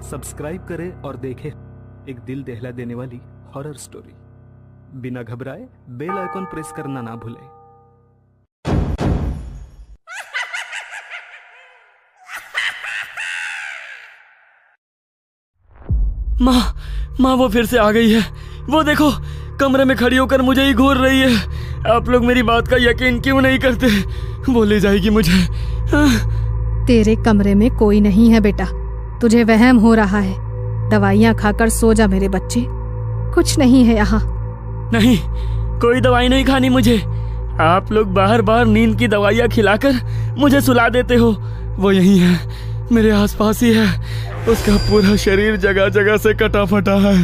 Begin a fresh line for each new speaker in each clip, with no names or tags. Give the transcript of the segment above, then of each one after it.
Subscribe करें और देखें एक दिल दहला देने वाली हॉरर स्टोरी। बिना घबराए बेल आइकॉन प्रेस करना ना भूलें।
माँ वो फिर से आ गई है। वो देखो, कमरे में खड़ी होकर मुझे ही घूर रही है। आप लोग मेरी बात का यकीन क्यों नहीं करते? वो ले जाएगी मुझे।
तेरे कमरे में कोई नहीं है बेटा, तुझे वहम हो रहा है। दवाइयाँ खाकर सो जा मेरे बच्चे, कुछ नहीं है यहाँ।
नहीं, कोई दवाई नहीं खानी मुझे। आप लोग बार बार नींद की दवाइयाँ खिलाकर मुझे सुला देते हो। वो यही है, मेरे आसपास ही है। उसका पूरा शरीर जगह जगह से कटा फटा है,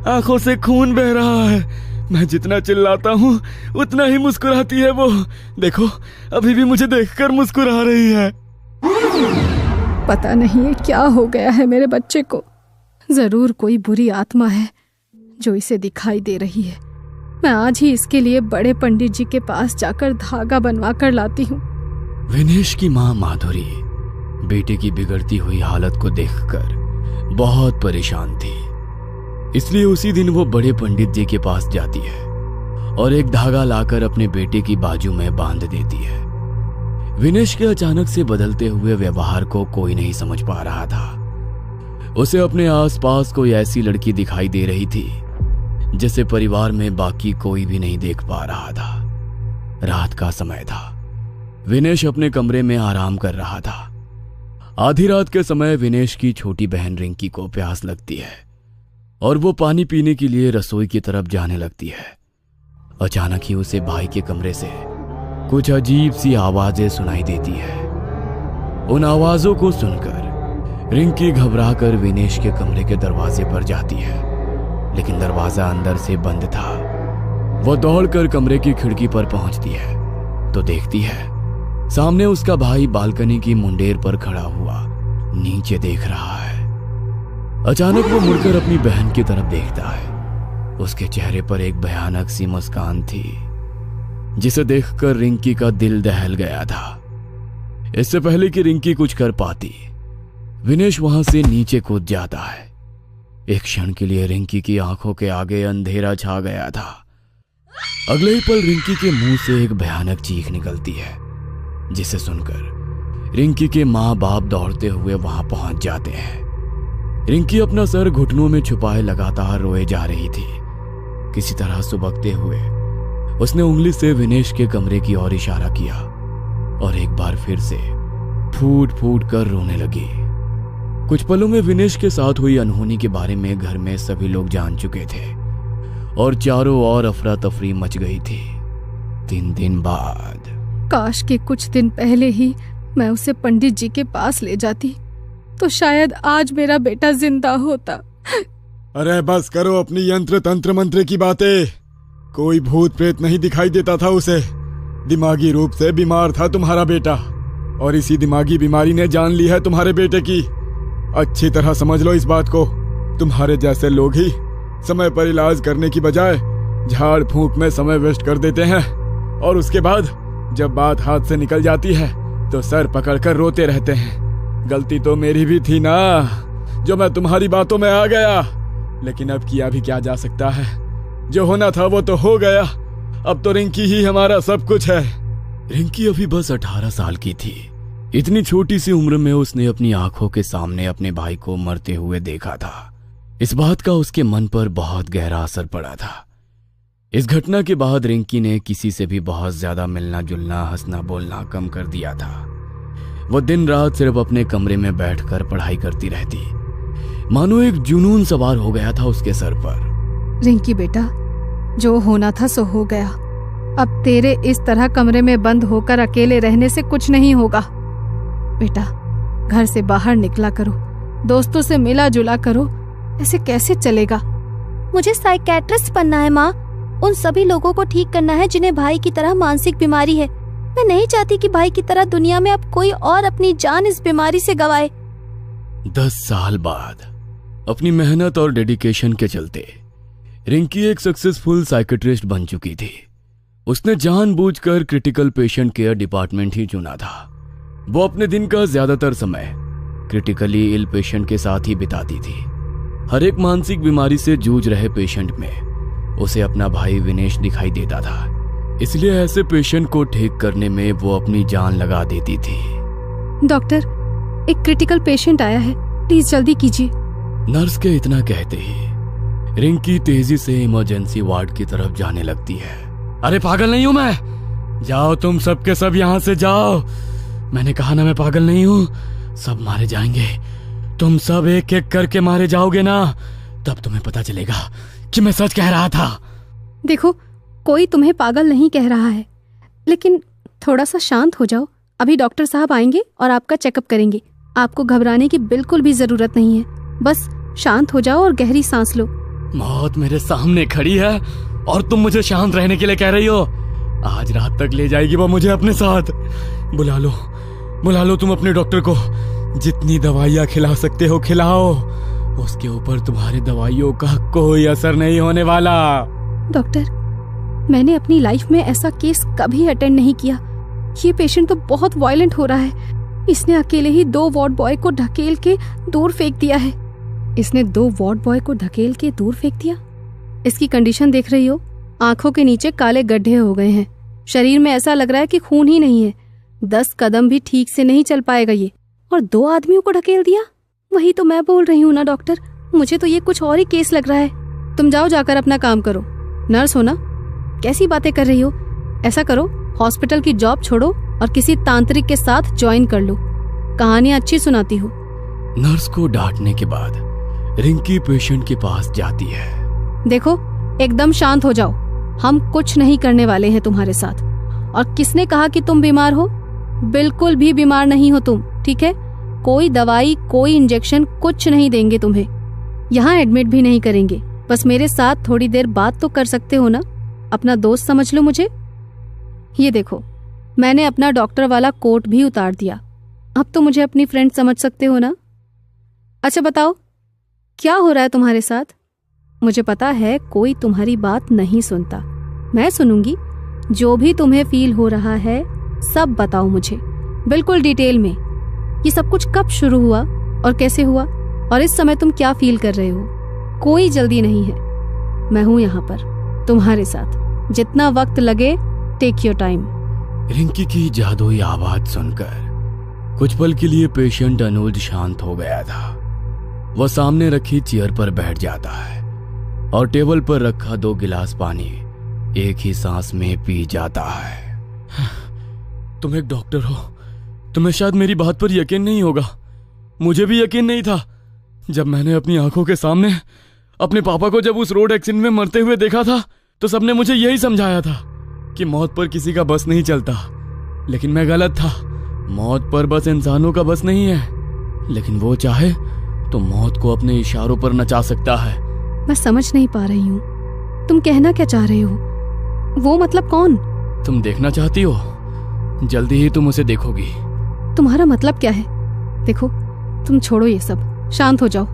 आंखों से खून बह रहा है। मैं जितना चिल्लाता हूँ उतना ही मुस्कुराती है वो। देखो, अभी भी मुझे देखकर मुस्कुरा रही है।
पता नहीं है क्या हो गया है मेरे बच्चे को। जरूर कोई बुरी आत्मा है जो इसे दिखाई दे रही है। मैं आज ही इसके लिए बड़े पंडित जी के पास जाकर धागा बनवा कर लाती हूँ।
विनेश की माँ माधुरी बेटे की बिगड़ती हुई हालत को देखकर बहुत परेशान थी। इसलिए उसी दिन वो बड़े पंडित जी के पास जाती है और एक धागा लाकर अपने बेटे की बाजू में बांध देती है। विनेश के अचानक से बदलते हुए व्यवहार को कोई नहीं समझ पा रहा था। उसे अपने आसपास कोई ऐसी लड़की दिखाई दे रही थी जिसे परिवार में बाकी कोई भी नहीं देख पा रहा था। रात का समय था। विनेश अपने कमरे में आराम कर रहा था। आधी रात के समय विनेश की छोटी बहन रिंकी को प्यास लगती है और वो पानी पीने के लिए रसोई की तरफ जाने लगती है। अचानक ही उसे भाई के कमरे से कुछ अजीब सी आवाजें सुनाई देती है। उन आवाजों को सुनकर रिंकी घबराकर विनेश के कमरे के दरवाजे पर जाती है, लेकिन दरवाजा अंदर से बंद था। वो दौड़कर कमरे की खिड़की पर पहुंचती है तो देखती है सामने उसका भाई बालकनी की मुंडेर पर खड़ा हुआ नीचे देख रहा है। अचानक वो मुड़कर अपनी बहन की तरफ देखता है। उसके चेहरे पर एक भयानक सी मुस्कान थी जिसे देखकर रिंकी का दिल दहल गया था। इससे पहले कि रिंकी कुछ कर पाती, विनेश वहां से नीचे कूद जाता है। एक क्षण के लिए रिंकी की आंखों के आगे अंधेरा छा गया था। अगले ही पल रिंकी के मुंह से एक भयानक चीख निकलती है जिसे सुनकर रिंकी के माँ बाप दौड़ते हुए वहां पहुंच जाते हैं। रिंकी अपना सर घुटनों में छुपाए लगातार रोए जा रही थी। किसी तरह सुबकते हुए उसने उंगली से विनेश के कमरे की ओर इशारा किया और एक बार फिर से फूट फूट कर रोने लगी। कुछ पलों में विनेश के साथ हुई अनहोनी के बारे में घर में सभी लोग जान चुके थे और चारों ओर अफरा तफरी मच गई थी। 3 दिन बाद
काश के कुछ दिन पहले ही मैं उसे पंडित जी के पास ले जाती तो शायद आज मेरा बेटा जिंदा होता।
अरे बस करो अपनी यंत्र तंत्र मंत्र की बातें। कोई भूत प्रेत नहीं दिखाई देता था उसे। दिमागी रूप से बीमार था तुम्हारा बेटा और इसी दिमागी बीमारी ने जान ली है तुम्हारे बेटे की। अच्छी तरह समझ लो इस बात को। तुम्हारे जैसे लोग ही समय पर इलाज करने की बजाय झाड़ फूंक में समय वेस्ट कर देते हैं और उसके बाद जब बात हाथ से निकल जाती है तो सर पकड़कर रोते रहते हैं। गलती तो मेरी भी थी ना जो मैं तुम्हारी बातों में आ गया, लेकिन अब किया भी क्या जा सकता है। जो होना था वो तो हो गया। अब तो रिंकी ही हमारा सब कुछ है।
रिंकी अभी बस 18 साल की थी। इतनी छोटी सी उम्र में उसने अपनी आंखों के सामने अपने भाई को मरते हुए देखा था। इस बात का उसके मन पर बहुत गहरा असर पड़ा था। इस घटना के बाद रिंकी ने किसी से भी बहुत ज्यादा मिलना जुलना, हंसना बोलना कम कर दिया था। वो दिन रात सिर्फ अपने कमरे में बैठकर पढ़ाई करती रहती, मानो एक जुनून सवार हो गया था उसके सर पर।
रिंकी बेटा, जो होना था सो हो गया। अब तेरे इस तरह कमरे में बंद होकर अकेले रहने से कुछ नहीं होगा। बेटा, घर से बाहर निकला करो, दोस्तों से मिला जुला करो। ऐसे कैसे चलेगा?
मुझे साइकियाट्रिस्ट बनना है माँ। उन सभी लोगों को ठीक करना है जिन्हें भाई की तरह मानसिक बीमारी है। मैं नहीं चाहती कि भाई की तरह दुनिया में अब कोई और अपनी जान इस बीमारी से गंवाए।
10 साल बाद अपनी मेहनत और डेडिकेशन के चलते रिंकी एक सक्सेसफुल साइकियाट्रिस्ट बन चुकी थी। उसने जानबूझकर क्रिटिकल पेशेंट केयर डिपार्टमेंट ही चुना था। वो अपने दिन का ज्यादातर समय क्रिटिकली इल पेशेंट के साथ ही बिताती थी। हर एक मानसिक बीमारी से जूझ रहे पेशेंट में उसे अपना भाई विनेश दिखाई देता था, इसलिए ऐसे पेशेंट को ठीक करने में वो अपनी जान लगा देती थी।
डॉक्टर, एक क्रिटिकल पेशेंट आया है, प्लीज जल्दी कीजिए।
नर्स के इतना कहते ही रिंकी तेजी से इमरजेंसी वार्ड की तरफ जाने लगती है। अरे पागल नहीं हूं मैं, जाओ तुम सबके सब यहां से जाओ। मैंने कहा ना मैं पागल नहीं हूं, सब मारे जाएंगे। तुम सब एक एक करके मारे जाओगे ना, तब तुम्हें पता चलेगा कि मैं सच कह रहा था।
देखो, कोई तुम्हें पागल नहीं कह रहा है, लेकिन थोड़ा सा शांत हो जाओ। अभी डॉक्टर साहब आएंगे और आपका चेकअप करेंगे। आपको घबराने की बिल्कुल भी जरूरत नहीं है, बस शांत हो जाओ और गहरी सांस लो।
मौत मेरे सामने खड़ी है और तुम मुझे शांत रहने के लिए कह रही हो। आज रात तक ले जाएगी वो मुझे अपने साथ। बुला लो तुम अपने डॉक्टर को। जितनी दवाइयाँ खिला सकते हो खिलाओ, उसके ऊपर तुम्हारी दवाइयों का कोई असर नहीं होने वाला।
डॉक्टर, मैंने अपनी लाइफ में ऐसा केस कभी अटेंड नहीं किया। ये पेशेंट तो बहुत वायलेंट हो रहा है। इसने अकेले ही 2 वार्ड बॉय को ढकेल के दूर फेंक दिया है। इसने 2 वार्ड बॉय को ढकेल के दूर फेंक दिया। इसकी कंडीशन देख रही हो, आंखों के नीचे काले गड्ढे हो गए हैं। शरीर में ऐसा लग रहा है कि खून ही नहीं है। 10 कदम भी ठीक से नहीं चल पाएगा ये, और 2 आदमियों को ढकेल दिया। वही तो मैं बोल रही हूँ ना डॉक्टर, मुझे तो ये कुछ और ही केस लग रहा है। तुम जाओ, जाकर अपना काम करो। नर्स हो ना, कैसी बातें कर रही हो। ऐसा करो, हॉस्पिटल की जॉब छोड़ो और किसी तांत्रिक के साथ ज्वाइन कर लो। कहानियां अच्छी सुनाती हो।
नर्स को डांटने के बाद रिंकी पेशेंट के पास जाती है।
देखो, एकदम शांत हो जाओ। हम कुछ नहीं करने वाले हैं तुम्हारे साथ। और किसने कहा कि तुम बीमार हो? बिल्कुल भी बीमार नहीं हो तुम, ठीक है? कोई दवाई, कोई इंजेक्शन, कुछ नहीं देंगे तुम्हें। यहाँ एडमिट भी नहीं करेंगे। बस मेरे साथ थोड़ी देर बात तो कर सकते हो ना। अपना दोस्त समझ लो मुझे। ये देखो, मैंने अपना डॉक्टर वाला कोट भी उतार दिया। अब तो मुझे अपनी फ्रेंड समझ सकते हो ना। अच्छा बताओ, क्या हो रहा है तुम्हारे साथ? मुझे पता है कोई तुम्हारी बात नहीं सुनता। मैं सुनूंगी। जो भी तुम्हें फील हो रहा है सब बताओ मुझे, बिल्कुल डिटेल में। ये सब कुछ कब शुरू हुआ और कैसे हुआ, और इस समय तुम क्या फील कर रहे हो? कोई जल्दी नहीं है, मैं हूं यहाँ पर तुम्हारे साथ। जितना वक्त लगे, टेक योर टाइम।
रिंकी की जादुई आवाज सुनकर कुछ पल के लिए पेशेंट अनुज शांत हो गया था। वह सामने रखी चेयर पर बैठ जाता है और टेबल पर रखा 2 गिलास पानी एक ही सांस में पी जाता है। तुम एक डॉक्टर हो, तुम्हें शायद मेरी बात पर यकीन नहीं होगा। मुझे भी यकीन नहीं था जब मैंने अपनी आंखों के सामने अपने पापा को जब उस रोड एक्सीडेंट में मरते हुए देखा था, तो सबने मुझे यही समझाया था कि मौत पर किसी का बस नहीं चलता। लेकिन मैं गलत था। मौत पर बस इंसानों का बस नहीं है, लेकिन वो चाहे तो मौत को अपने इशारों पर नचा सकता है।
मैं समझ नहीं पा रही हूँ, तुम कहना क्या चाह रहे हो? वो मतलब कौन?
तुम देखना चाहती हो? जल्दी ही तुम उसे देखोगी।
तुम्हारा मतलब क्या है? देखो, तुम छोड़ो ये सब, शांत हो जाओ।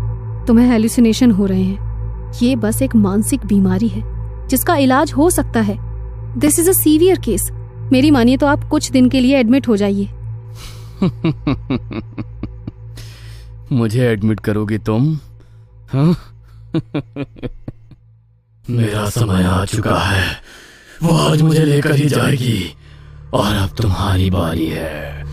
तुम्हें हेलुसिनेशन हो रहे हैं। ये बस एक मानसिक बीमारी है जिसका इलाज हो सकता है। This is a severe case. मेरी मानिए तो आप कुछ दिन के लिए एडमिट हो जाइए।
मुझे एडमिट करोगी तुम? हाँ? मेरा समय आ चुका है। वो आज मुझे लेकर ही जाएगी और अब तुम्हारी बारी है।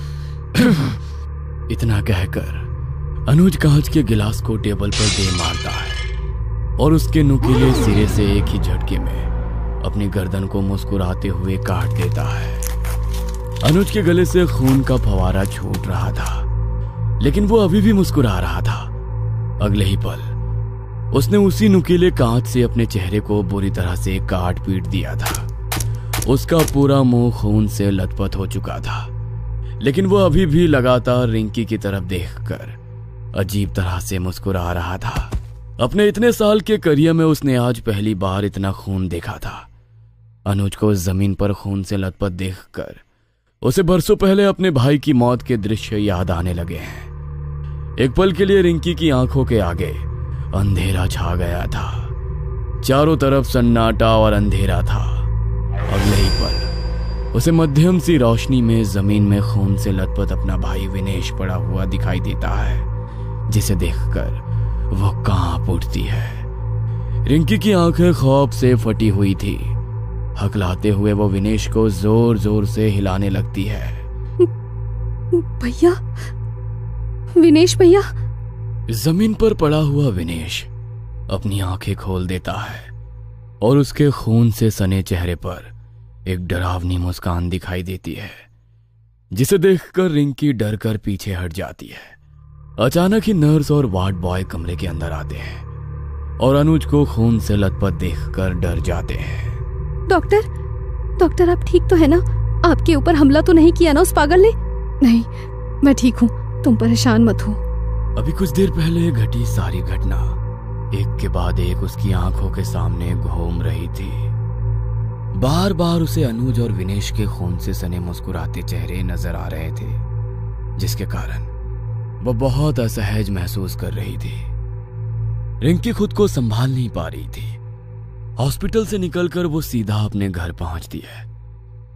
इतना कहकर अनुज कांच के गिलास को टेबल पर दे मारता है और उसके नुकीले सिरे से एक ही झटके में अपनी गर्दन को मुस्कुराते हुए काट देता है। अनुज के गले से खून का फवारा छूट रहा था, लेकिन वो अभी भी मुस्कुरा रहा था। अगले ही पल उसने उसी नुकीले कांच से अपने चेहरे को बुरी तरह से काट पीट दिया था। उसका पूरा मुंह खून से लथपथ हो चुका था, लेकिन वो अभी भी लगातार रिंकी की तरफ देखकर अजीब तरह से मुस्कुरा रहा था। अपने इतने साल के करियर में उसने आज पहली बार इतना खून देखा था। अनुज को जमीन पर खून से लथपथ देखकर उसे बरसों पहले अपने भाई की मौत के दृश्य याद आने लगे हैं। एक पल के लिए रिंकी की आंखों के आगे अंधेरा छा गया था। चारों तरफ सन्नाटा और अंधेरा था। अगले ही पल उसे मध्यम सी रोशनी में जमीन में खून से लथपथ अपना भाई विनेश पड़ा हुआ दिखाई देता है। जिसे देखकर वो कांप उठती है। रिंकी की आंखें खौफ से फटी हुई थी। हकलाते हुए वो विनेश को जोर जोर से हिलाने लगती है।
भैया, विनेश भैया।
जमीन पर पड़ा हुआ विनेश अपनी आंखें खोल देता है और उसके खून से सने चेहरे पर एक डरावनी मुस्कान दिखाई देती है, जिसे देखकर रिंकी डर कर पीछे हट जाती है। अचानक ही नर्स और वार्ड बॉय कमरे के अंदर आते हैं और अनुज को खून से लथपथ देखकर डर जाते हैं।
डॉक्टर, आप ठीक तो है ना? आपके ऊपर हमला तो नहीं किया ना उस पागल ने? नहीं, मैं ठीक हूँ, तुम परेशान मत हो।
अभी कुछ देर पहले घटी सारी घटना एक के बाद एक उसकी आंखों के सामने घूम रही थी। बार बार उसे अनुज और विनेश के खून से सने मुस्कुराते चेहरे नजर आ रहे थे, जिसके कारण वो बहुत असहज महसूस कर रही थी। रिंकी खुद को संभाल नहीं पा रही थी। हॉस्पिटल से निकलकर वो सीधा अपने घर पहुंचती है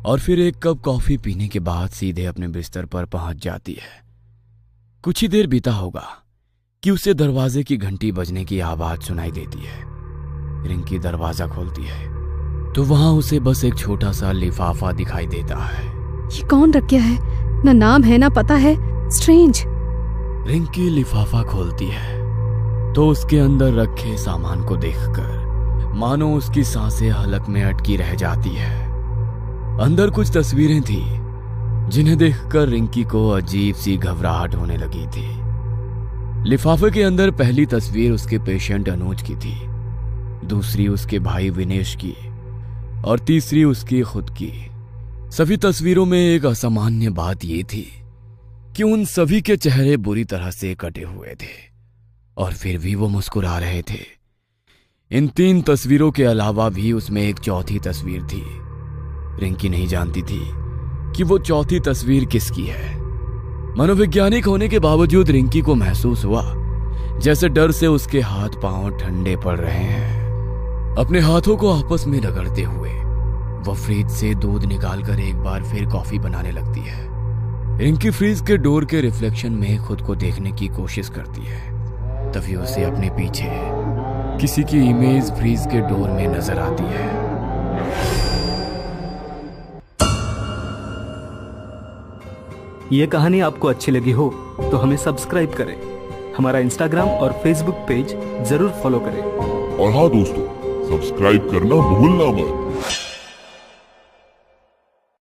और फिर एक कप कॉफी पीने के बाद सीधे अपने बिस्तर पर पहुंच जाती है। कुछ ही देर बीता होगा कि उसे दरवाजे की घंटी बजने की आवाज सुनाई देती है। रिंकी दरवाजा खोलती है तो वहां उसे बस एक छोटा सा लिफाफा दिखाई देता है।
ये कौन रख गया है? ना नाम है ना पता है, स्ट्रेंज।
रिंकी लिफाफा खोलती है तो उसके अंदर रखे सामान को देखकर मानो उसकी सांसें हलक में अटकी रह जाती है। अंदर कुछ तस्वीरें थी जिन्हें देखकर रिंकी को अजीब सी घबराहट होने लगी थी। लिफाफे के अंदर पहली तस्वीर उसके पेशेंट अनुज की थी, दूसरी उसके भाई विनेश की और तीसरी उसकी खुद की। सभी तस्वीरों में एक असामान्य बात यह थी कि उन सभी के चेहरे बुरी तरह से कटे हुए थे और फिर भी वो मुस्कुरा रहे थे। इन 3 तस्वीरों के अलावा भी उसमें एक चौथी तस्वीर थी। रिंकी नहीं जानती थी कि वो चौथी तस्वीर किसकी है। मनोवैज्ञानिक होने के बावजूद रिंकी को महसूस हुआ जैसे डर से उसके हाथ पांव ठंडे पड़ रहे हैं। अपने हाथों को आपस में रगड़ते हुए वो फ्रिज से दूध निकालकर एक बार फिर कॉफी बनाने लगती है। रिंकी फ्रिज के डोर के रिफ्लेक्शन में खुद को देखने की कोशिश करती है, तभी उसे अपने पीछे किसी की इमेज फ्रिज के डोर में नजर आती है।
ये कहानी आपको अच्छी लगी हो तो हमें सब्सक्राइब करें, हमारा इंस्टाग्राम और फेसबुक पेज जरूर फॉलो करें।
और हाँ दोस्तों, सब्सक्राइब करना भूलना मत।